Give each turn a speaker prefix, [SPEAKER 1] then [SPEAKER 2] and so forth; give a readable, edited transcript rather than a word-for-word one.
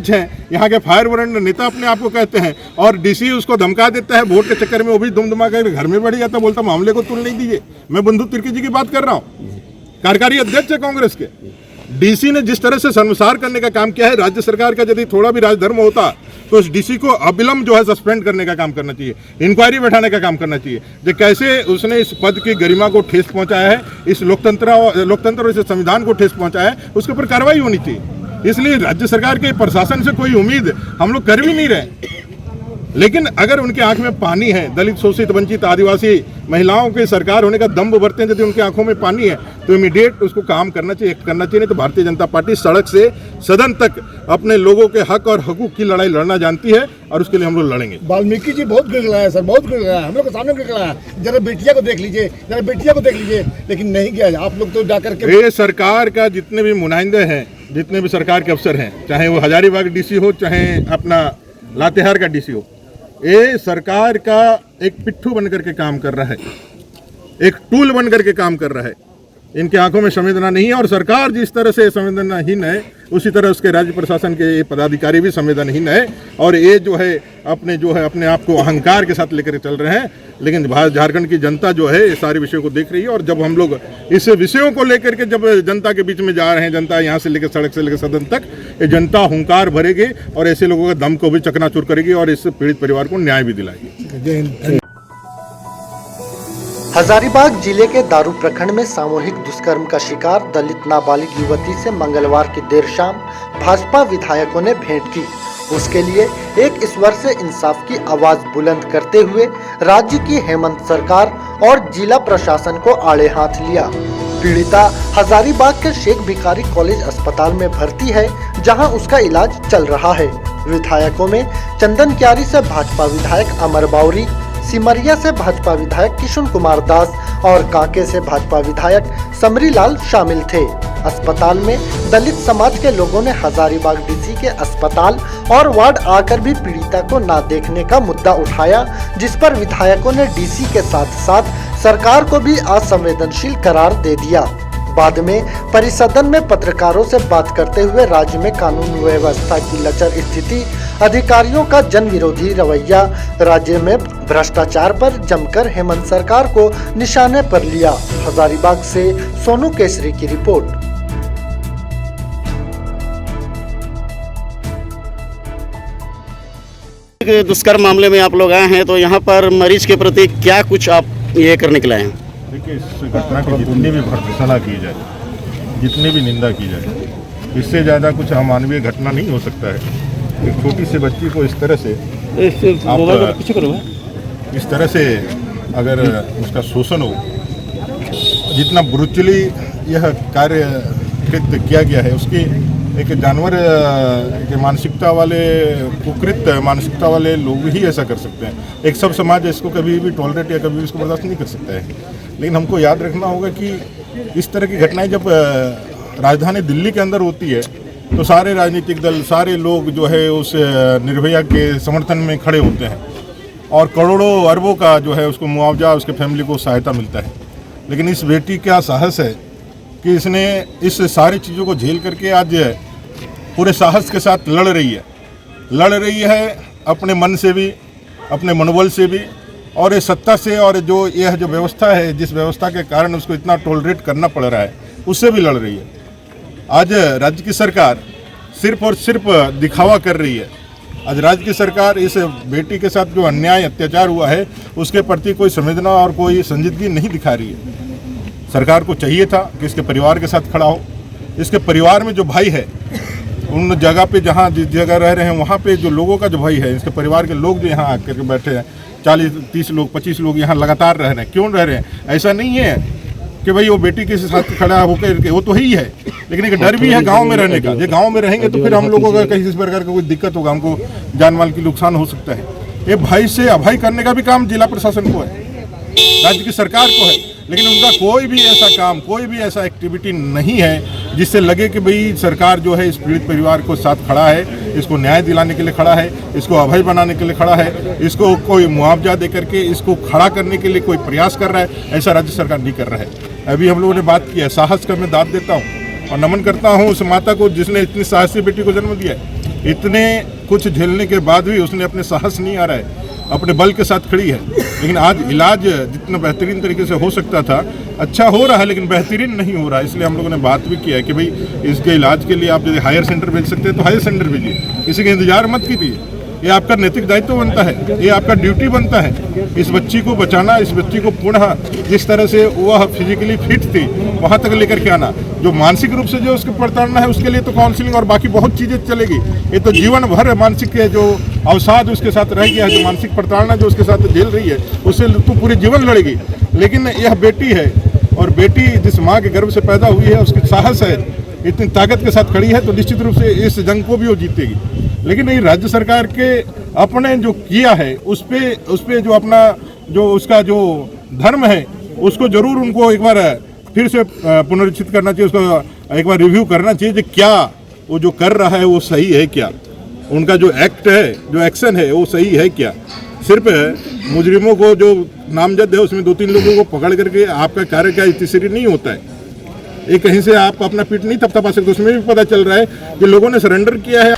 [SPEAKER 1] अध्यक्ष हैं, यहाँ के फायर ब्रिगेड नेता अपने आप को कहते हैं, और डीसी उसको धमका देता है वोट के चक्कर में, वो भी दुमदुमा कर घर में बैठ जाता, बोलता मामले को तुल नहीं दीजिए। मैं बंधु तिर्की जी की बात कर रहा हूँ, कार्यकारी अध्यक्ष है कांग्रेस के। डीसी ने जिस तरह से शर्मसार करने का काम किया है, राज्य सरकार का यदि थोड़ा भी राजधर्म होता तो इस डीसी को अविलंब जो है सस्पेंड करने का काम करना चाहिए, इंक्वायरी बैठाने का काम करना चाहिए। जो कैसे उसने इस पद की गरिमा को ठेस पहुंचाया है, इस लोकतंत्र और इस संविधान को ठेस पहुंचाया है, उसके ऊपर कार्रवाई होनी चाहिए। इसलिए राज्य सरकार के प्रशासन से कोई उम्मीद हम लोग कर भी नहीं रहे, लेकिन अगर उनकी आंख में पानी है, दलित, शोषित, वंचित, आदिवासी महिलाओं के सरकार होने का दम्भ भरते हैं, यदि उनकी आंखों में पानी है तो इमीडिएट उसको काम करना चाहिए। नहीं तो भारतीय जनता पार्टी सड़क से सदन तक अपने लोगों के हक और हकूक की लड़ाई लड़ना जानती है, और उसके लिए हम लोग लड़ेंगे।
[SPEAKER 2] वाल्मीकि जी बहुत गिड़गिड़ाया सर, बहुत गिड़गिड़ाया, हम लोग के सामने गिड़गिड़ाया, जरा बेटिया को देख लीजिए, जरा बेटिया को देख लीजिए, लेकिन नहीं गया। आप लोग तो जाकर के
[SPEAKER 1] ये सरकार का जितने भी नुमाइंदे हैं, जितने भी सरकार के अफसर हैं, चाहे वो हजारीबाग डीसी हो, चाहे अपना लातेहार का डीसी हो, ये सरकार का एक पिट्ठू बनकर के काम कर रहा है, एक टूल बनकर के काम कर रहा है। इनकी आंखों में संवेदना नहीं है, और सरकार जिस तरह से संवेदनाहीन है, उसी तरह उसके राज्य प्रशासन के पदाधिकारी भी संवेदनाहीन है, और ये जो है अपने आप को अहंकार के साथ लेकर चल रहे हैं। लेकिन झारखंड की जनता जो है ये सारे विषयों को देख रही है, और जब हम लोग इस विषयों को लेकर के जब जनता के बीच में जा रहे हैं, जनता यहाँ से लेकर सड़क से लेकर सदन तक, ये जनता हुंकार भरेगी और ऐसे लोगों के दम को भी चकनाचूर करेगी, और इस पीड़ित परिवार को न्याय भी दिलाएगी।
[SPEAKER 3] हजारीबाग जिले के दारू प्रखंड में सामूहिक दुष्कर्म का शिकार दलित नाबालिग युवती से मंगलवार की देर शाम भाजपा विधायकों ने भेंट की। उसके लिए एक ईश्वर से इंसाफ की आवाज बुलंद करते हुए राज्य की हेमंत सरकार और जिला प्रशासन को आड़े हाथ लिया। पीड़िता हजारीबाग के शेख भिखारी कॉलेज अस्पताल में भर्ती है, जहां उसका इलाज चल रहा है। विधायकों में चंदन क्यारी से भाजपा विधायक अमर बाउरी, सिमरिया से भाजपा विधायक किशुन कुमार दास और कांके से भाजपा विधायक समरी लाल शामिल थे। अस्पताल में दलित समाज के लोगों ने हजारीबाग डीसी के अस्पताल और वार्ड आकर भी पीड़िता को ना देखने का मुद्दा उठाया, जिस पर विधायकों ने डीसी के साथ साथ सरकार को भी असंवेदनशील करार दे दिया। बाद में परिसदन में पत्रकारों से बात करते हुए राज्य में कानून व्यवस्था की लचर स्थिति, अधिकारियों का जन विरोधी रवैया, राज्य में भ्रष्टाचार पर जमकर हेमंत सरकार को निशाने पर लिया। हजारीबाग से सोनू केसरी की रिपोर्ट।
[SPEAKER 4] दुष्कर्म मामले में आप लोग आए हैं, तो यहाँ पर मरीज के प्रति क्या कुछ आप ये करने के लिए आए हैं?
[SPEAKER 1] देखिए, इस घटना की जितनी भी भर्त्सना की जाए, जितनी भी निंदा की जाए, इससे ज़्यादा कुछ अमानवीय घटना नहीं हो सकता है। एक छोटी सी बच्ची को इस तरह से इस तरह से अगर उसका शोषण हो, जितना ब्रुटली यह कार्य किया गया है, उसकी एक जानवर के मानसिकता वाले, कुकृत मानसिकता वाले लोग ही ऐसा कर सकते हैं। एक सब समाज इसको कभी भी टॉलरेट या कभी भी इसको बर्दाश्त नहीं कर सकता है। लेकिन हमको याद रखना होगा कि इस तरह की घटनाएं जब राजधानी दिल्ली के अंदर होती है, तो सारे राजनीतिक दल, सारे लोग जो है उस निर्भया के समर्थन में खड़े होते हैं, और करोड़ों अरबों का जो है उसको मुआवजा, उसके फैमिली को सहायता मिलता है। लेकिन इस बेटी का साहस है कि इसने इस सारी चीज़ों को झेल करके आज पूरे साहस के साथ लड़ रही है अपने मन से भी, अपने मनोबल से भी, और ये सत्ता से, और यह जो व्यवस्था है, जिस व्यवस्था के कारण उसको इतना टॉलरेट करना पड़ रहा है, उससे भी लड़ रही है। आज राज्य की सरकार सिर्फ और सिर्फ दिखावा कर रही है। आज राज्य की सरकार इस बेटी के साथ जो अन्याय, अत्याचार हुआ है, उसके प्रति कोई संवेदना और कोई संजीदगी नहीं दिखा रही है। सरकार को चाहिए था कि इसके परिवार के साथ खड़ा हो। इसके परिवार में जो भाई है, उन जगह पे जहाँ जिस जगह रह रहे हैं, वहाँ पे जो लोगों का जो भाई है, इसके परिवार के लोग जो यहाँ आकर के बैठे हैं, 40-30 लोग, 25 लोग यहाँ लगातार रह रहे हैं। क्यों रह रहे हैं? ऐसा नहीं है कि भाई वो बेटी के साथ खड़ा होकर, वो तो ही है, लेकिन एक डर भी है गांव में रहने का। ये गांव में रहेंगे तो फिर हम लोगों का कहीं इस प्रकार का कोई दिक्कत होगा, हमको जान माल की नुकसान हो सकता है। ये भाई से अभय करने का भी काम जिला प्रशासन को है, राज्य की सरकार को है, लेकिन उनका कोई भी ऐसा काम, कोई भी ऐसा एक्टिविटी नहीं है जिससे लगे कि भाई सरकार जो है इस पीड़ित परिवार को साथ खड़ा है, इसको न्याय दिलाने के लिए खड़ा है, इसको अभय बनाने के लिए खड़ा है, इसको कोई मुआवजा दे करके इसको खड़ा करने के लिए कोई प्रयास कर रहा है। ऐसा राज्य सरकार नहीं कर रहा है। अभी हम लोगों ने बात की है, साहस का मैं दाद देता हूँ और नमन करता हूँ उस माता को जिसने इतनी साहसी बेटी को जन्म दिया है। इतने कुछ झेलने के बाद भी उसने अपने साहस नहीं आ रहा है, अपने बल के साथ खड़ी है। लेकिन आज इलाज जितना बेहतरीन तरीके से हो सकता था अच्छा हो रहा है, लेकिन बेहतरीन नहीं हो रहा है। इसलिए हम लोगों ने बात भी किया है कि भाई इसके इलाज के लिए आप यदि हायर सेंटर भेज सकते हैं तो हायर सेंटर भेजिए, किसी का इंतजार मत कीजिए। ये आपका नैतिक दायित्व बनता है, ये आपका ड्यूटी बनता है इस बच्ची को बचाना, इस बच्ची को पुनः जिस तरह से वह फिजिकली फिट थी वहाँ तक लेकर के आना। जो मानसिक रूप से जो उसको प्रताड़ना है उसके लिए तो काउंसलिंग और बाकी बहुत चीज़ें चलेगी। ये तो जीवन भर मानसिक जो अवसाद उसके साथ रह गया है, जो मानसिक प्रताड़ना जो उसके साथ झेल रही है उससे तो पूरे जीवन लड़ेगी। लेकिन यह बेटी है और बेटी जिस माँ के गर्भ से पैदा हुई है उसकी साहस है, इतनी ताकत के साथ खड़ी है तो निश्चित रूप से इस जंग को भी वो जीतेगी। लेकिन ये राज्य सरकार के अपने जो किया है उस पे जो अपना जो उसका जो धर्म है उसको जरूर उनको एक बार फिर से पुनरीक्षित करना चाहिए, उसको एक बार रिव्यू करना चाहिए कि क्या वो जो कर रहा है वो सही है, क्या उनका जो एक्ट है जो एक्शन है वो सही है क्या। सिर्फ मुजरिमों को जो नामजद है उसमें 2-3 लोगों को पकड़ करके आपका कार्य क्या इतनी नहीं होता है। ये कहीं से आप अपना पीठ नहीं थपथपा सकते, उसमें भी पता चल रहा है कि लोगों ने सरेंडर किया है।